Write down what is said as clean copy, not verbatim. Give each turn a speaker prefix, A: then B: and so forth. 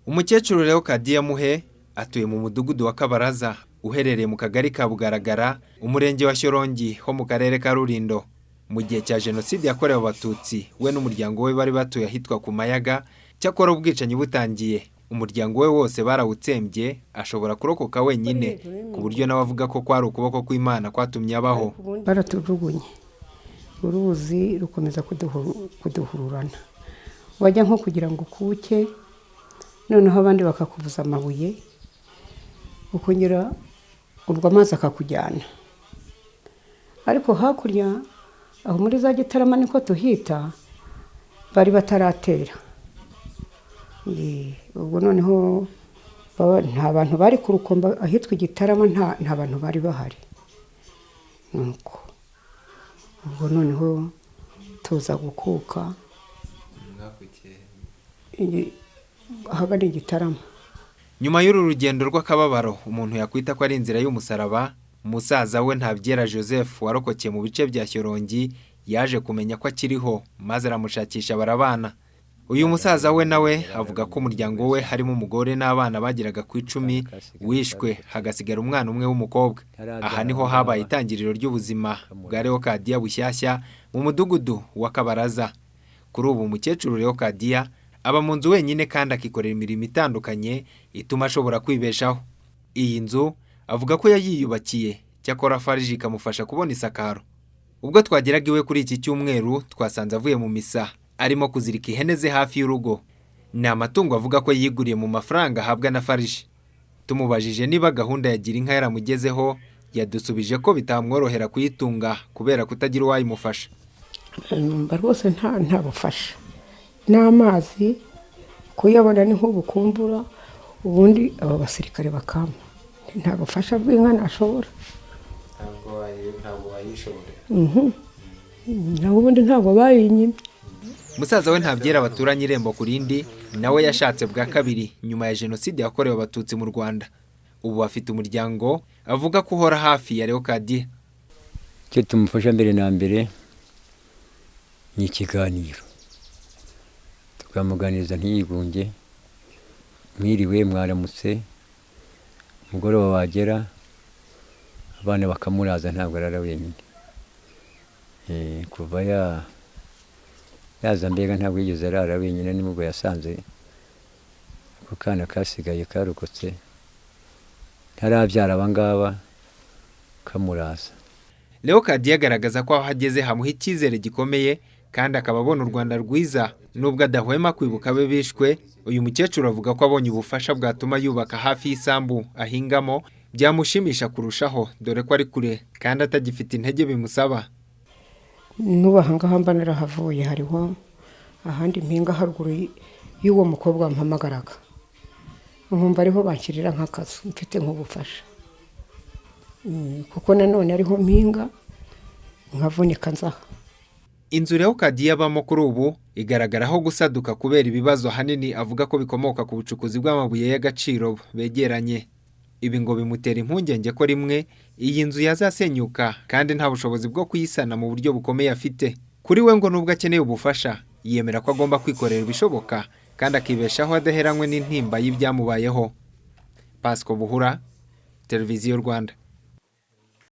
A: Umukecuru Leokadiya Muhe atuye mu mudugudu wa Kabaraza uherereye mu kagari ka Bugaragara, umurenge wa Shyorongi ho mu karere ka Rulindo. Mu gihe cya Jenoside yakorewe Abatutsi, we n'umuryango we bari batuye ahitwa ku Mayaga. Cyakora ubwicanyi butangiye, umuryango we wose barawutsembye, ashobora kurokoka wenyine, ku buryo nawe avuga ko kwari ukuboko kw'Imana kwatumye abaho.
B: Baratujugunye, uruzi rukomeza kuduhururana, wajya nko kugira ngo ukuke, noneho abandi bakakubuza amabuye, ukongera ubwo amazi akakujyana. Ariko hakurya aho muri za Gitarama niko tuhita, bari bataratera. Ubwo noneho nta bantu bari ku Rukomba, ahitwa Gitarama nta bantu bari bahari. Nuko ubwo noneho tuza gukuka ahagana Gitarama.
A: Nyuma y'uru rugendo rw'akababaro umuntu yakwita ko ari inzira y'umusaraba, umusaza we Ntabyera Joseph warokokeye mu bice bya Shyorongi yaje kumenya ko akiriho, maze aramushakisha barabana. Uyu musaza we nawe avuga ko umuryango we harimo umugore n'abana bageraga ku 10 wishwe, hagasigara umwana umwe w'umukobwa. Aha niho habaye itangiriro ry'ubuzima bwa Leokadiya bushyashya mu mudugudu wa Kabaraza. Kuri ubu umukecuru Leokadiya aba mu nzu wenyine kandi akikorera imirimo itandukanye ituma ashobora kwibeshaho. Iyi nzu avuga ko yayiyubakiye, cyakora fariji ikamufasha kubona isakaro. Ubwo twageraga iwe kuri iki cyumweru, twasanze avuye mu misa arimo kuzirika ihene ze hafi y'urugo. Ni amatungo avuga ko yiguriye mu mafaranga ahabwa na fariji. Tumubajije niba gahunda ya gira inka yaramugezeho, yadusubije ko bitamworohera kuyitunga kubera kutagira uwayimufasha.
B: Rwose nta bufasha, n'amazi kuyabona ni nk'ubukumbura, ubundi aba basirikare bakama, nta bufasha bw'inka nashobora.
A: Ntabwo wayishobora.
B: Ubundi ntabwo bayinyimye.
A: Musaza we Ntabyera baturanye irembo ku rindi, nawe yashatse bwa kabiri nyuma ya Jenoside yakorewe Abatutsi mu Rwanda. Ubu afite umuryango, avuga ko uhora hafi ya Leokadiya.
C: Icyo tumufasha mbere na mbere ni ikiganiro, tukamuganiriza ntiyigunge, mwiriwe mwaramutse, umugoroba wagera abana bakamuraza, ntabwo arara wenyine. Kuva yaza mbega ntabwo yigeze arara wenyine, nimubwo yasanze ako kana kasigaye karokotse ntarabyara abangaba kamuraza.
A: Leokadiya agaragaza ko aho ageze hamuha icyizere gikomeye, kandi akaba abona u Rwanda rwiza nubwo adahwema kwibuka abe bishwe. Uyu mukecuru avuga ko abonye ubufasha bwatuma yubaka hafi y'isambu ahingamo byamushimisha kurushaho, dore ko ari kure kandi atagifite intege bimusaba.
B: Nubaha ngaha mba narahavuye, hariho ahandi mpinga haruguru y'uwo mukobwa mpamagaraga, nkumva ariho banshyirira nk'akazu mfite nk'ubufasha, kuko nanone ariho mpinga nkavunika nzaha.
A: Inzu Leokadiya abamo kuri ubu igaragaraho gusaduka kubera ibibazo ahanini avuga ko bikomoka ku bucukuzi bw'amabuye y'agaciro begeranye. Ibi ngo bimutera impungenge ko rimwe iyi nzu yazasenyuka kandi nta bushobozi bwo kuyisana mu buryo bukomeye afite. Kuri we ngo nubwo akeneye ubufasha, yemera ko agomba kwikorera ibishoboka kandi akibeshaho adaheranywe n'intimba y'ibyamubayeho. Pasco Buhura, Televiziyo Rwanda.